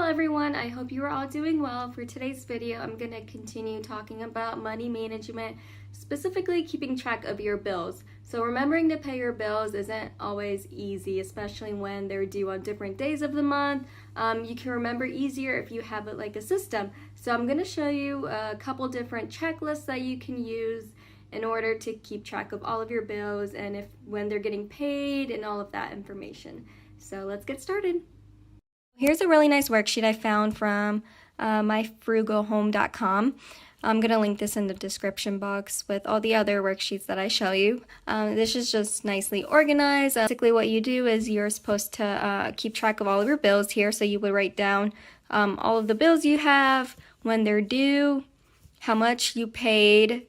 everyone, I hope you are all doing well. For today's video, I'm going to continue talking about money management, specifically keeping track of your bills. So remembering to pay your bills isn't always easy, especially when they're due on different days of the month. You can remember easier if you have it like a system. So I'm going to show you a couple different checklists that you can use in order to keep track of all of your bills and when they're getting paid and all of that information. So let's get started. Here's a really nice worksheet I found from myfrugalhome.com. I'm going to link this in the description box with all the other worksheets that I show you. This is just nicely organized. Basically what you do is you're supposed to keep track of all of your bills here. So you would write down all of the bills you have, when they're due, how much you paid,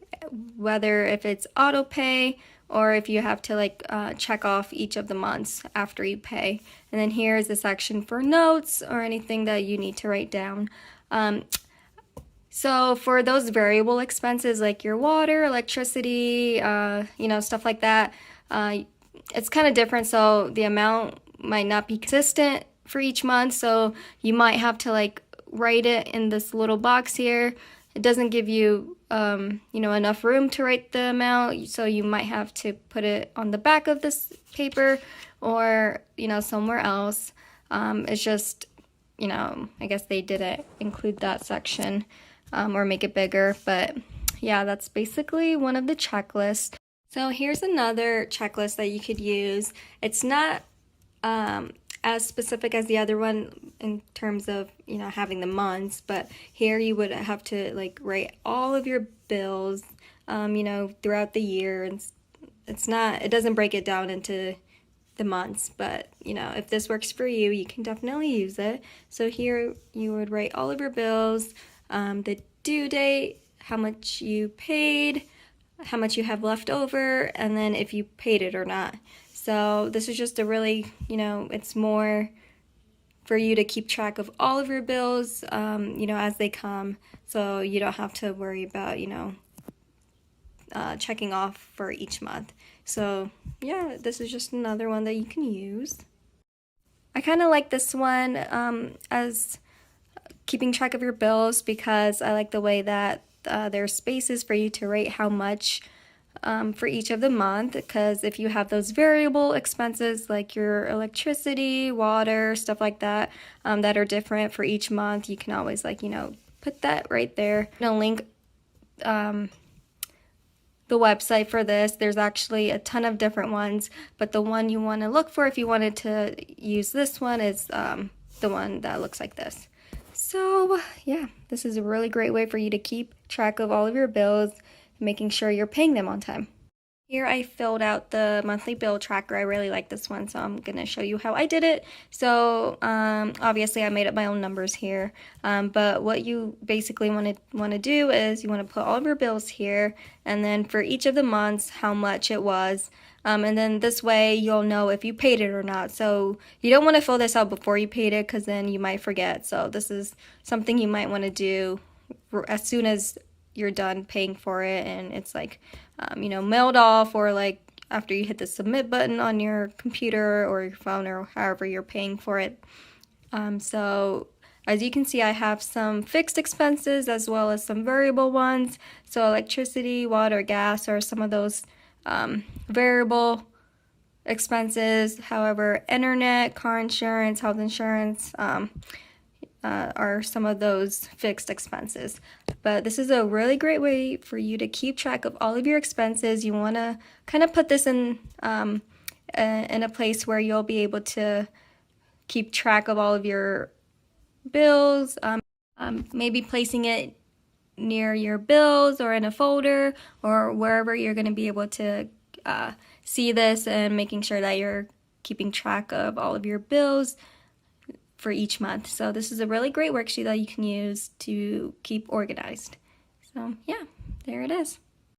whether if it's auto pay or if you have to check off each of the months after you pay. And then here is a section for notes or anything that you need to write down. So for those variable expenses like your water, electricity, stuff like that, it's kind of different. So the amount might not be consistent for each month. So you might have to write it in this little box here. It doesn't give you, enough room to write the amount, so you might have to put it on the back of this paper or, somewhere else. It's just, I guess they didn't include that section or make it bigger, but yeah, that's basically one of the checklists. So here's another checklist that you could use. It's not as specific as the other one in terms of having the months, but here you would have to write all of your bills throughout the year, and it doesn't break it down into the months, but if this works for you, you can definitely use it. So here you would write all of your bills, the due date, how much you paid, how much you have left over, and then if you paid it or not. So this is just a really, it's more for you to keep track of all of your bills, as they come. So you don't have to worry about, checking off for each month. So yeah, this is just another one that you can use. I kind of like this one as keeping track of your bills because I like the way that there's spaces for you to write how much for each of the month, because if you have those variable expenses like your electricity, water, stuff like that, that are different for each month, you can always put that right there. I'm gonna link the website for this. There's actually a ton of different ones, but the one you want to look for if you wanted to use this one is the one that looks like this. So yeah, this is a really great way for you to keep track of all of your bills, making sure you're paying them on time. Here I filled out the monthly bill tracker. I really like this one, so I'm going to show you how I did it. So obviously I made up my own numbers here, but what you basically want to do is you want to put all of your bills here, and then for each of the months how much it was, and then this way you'll know if you paid it or not. So you don't want to fill this out before you paid it, because then you might forget. So this is something you might want to do as soon as you're done paying for it and it's mailed off, or after you hit the submit button on your computer or your phone or however you're paying for it. So as you can see, I have some fixed expenses as well as some variable ones. So electricity, water, gas are some of those variable expenses. However, internet, car insurance, health insurance, are some of those fixed expenses. But this is a really great way for you to keep track of all of your expenses. You want to kind of put this in a place where you'll be able to keep track of all of your bills, maybe placing it near your bills or in a folder or wherever you're going to be able to see this, and making sure that you're keeping track of all of your bills for each month. So this is a really great worksheet that you can use to keep organized. So yeah, there it is.